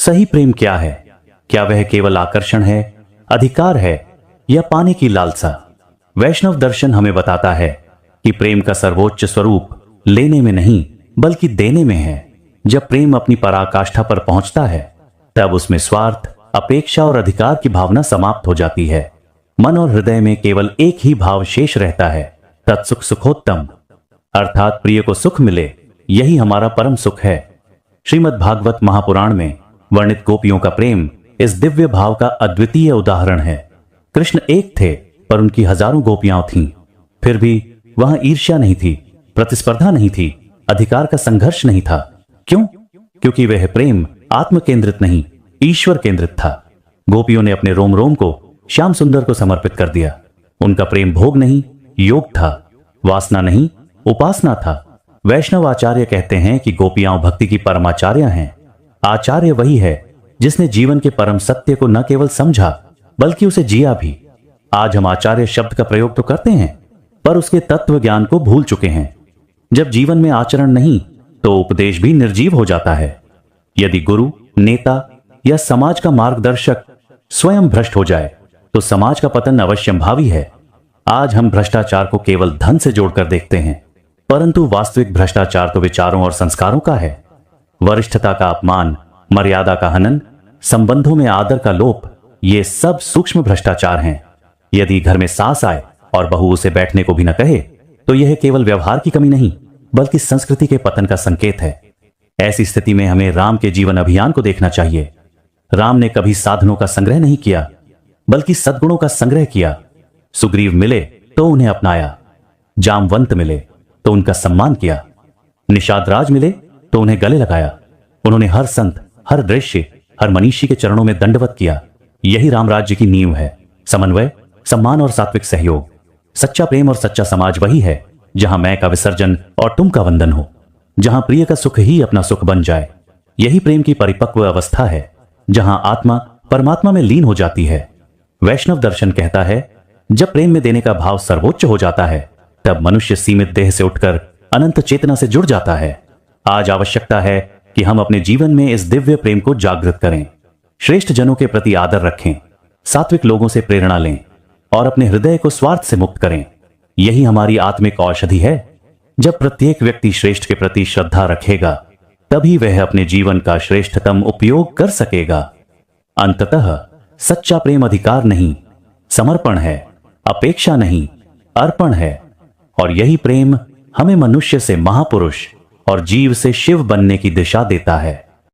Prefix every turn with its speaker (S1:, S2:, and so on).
S1: सही प्रेम क्या है? क्या वह केवल आकर्षण है, अधिकार है, या पाने की लालसा? वैष्णव दर्शन हमें बताता है कि प्रेम का सर्वोच्च स्वरूप लेने में नहीं बल्कि देने में है। जब प्रेम अपनी पराकाष्ठा पर पहुंचता है तब उसमें स्वार्थ, अपेक्षा और अधिकार की भावना समाप्त हो जाती है। मन और हृदय में केवल एक ही भाव शेष रहता है, तत्सुख सुखोत्तम, अर्थात प्रिय को सुख मिले, यही हमारा परम सुख है। श्रीमद् भागवत महापुराण में वर्णित गोपियों का प्रेम इस दिव्य भाव का अद्वितीय उदाहरण है। कृष्ण एक थे पर उनकी हजारों गोपियां थीं, फिर भी वहां ईर्ष्या नहीं थी, प्रतिस्पर्धा नहीं थी, अधिकार का संघर्ष नहीं था। क्यों? क्योंकि वह प्रेम आत्म केंद्रित नहीं, ईश्वर केंद्रित था। गोपियों ने अपने रोम रोम को श्याम सुंदर को समर्पित कर दिया। उनका प्रेम भोग नहीं, योग था, वासना नहीं, उपासना था। वैष्णव आचार्य कहते हैं कि गोपियां भक्ति की परमाचार्य हैं। आचार्य वही है जिसने जीवन के परम सत्य को न केवल समझा बल्कि उसे जिया भी। आज हम आचार्य शब्द का प्रयोग तो करते हैं पर उसके तत्व ज्ञान को भूल चुके हैं। जब जीवन में आचरण नहीं तो उपदेश भी निर्जीव हो जाता है। यदि गुरु, नेता या समाज का मार्गदर्शक स्वयं भ्रष्ट हो जाए तो समाज का पतन अवश्यंभावी है। आज हम भ्रष्टाचार को केवल धन से जोड़कर देखते हैं, परंतु वास्तविक भ्रष्टाचार तो विचारों और संस्कारों का है। वरिष्ठता का अपमान, मर्यादा का हनन, संबंधों में आदर का लोप, ये सब सूक्ष्म भ्रष्टाचार हैं। यदि घर में सास आए और बहू उसे बैठने को भी न कहे तो यह केवल व्यवहार की कमी नहीं बल्कि संस्कृति के पतन का संकेत है। ऐसी स्थिति में हमें राम के जीवन अभियान को देखना चाहिए। राम ने कभी साधनों का संग्रह नहीं किया बल्कि सद्गुणों का संग्रह किया। सुग्रीव मिले तो उन्हें अपनाया, जामवंत मिले तो उनका सम्मान किया, निषाद राज मिले तो उन्हें गले लगाया। उन्होंने हर संत, हर दृश्य, हर मनीषी के चरणों में दंडवत किया। यही राम राज्य की नींव है। समन्वय, सम्मान और सात्विक सहयोग। सच्चा प्रेम और सच्चा समाज वही है जहां मैं का विसर्जन और तुम का वंदन हो, जहां प्रिय का सुख ही अपना सुख बन जाए। यही प्रेम की परिपक्व अवस्था है जहां आत्मा परमात्मा में लीन हो जाती है। वैष्णव दर्शन कहता है जब प्रेम में देने का भाव सर्वोच्च हो जाता है तब मनुष्य सीमित देह से उठकर अनंत चेतना से जुड़ जाता है। आज आवश्यकता है कि हम अपने जीवन में इस दिव्य प्रेम को जागृत करें, श्रेष्ठ जनों के प्रति आदर रखें, सात्विक लोगों से प्रेरणा लें और अपने हृदय को स्वार्थ से मुक्त करें। यही हमारी आत्मिक औषधि है। जब प्रत्येक व्यक्ति श्रेष्ठ के प्रति श्रद्धा रखेगा तभी वह अपने जीवन का श्रेष्ठतम उपयोग कर सकेगा। अंततः सच्चा प्रेम अधिकार नहीं, समर्पण है, अपेक्षा नहीं, अर्पण है। और यही प्रेम हमें मनुष्य से महापुरुष और जीव से शिव बनने की दिशा देता है।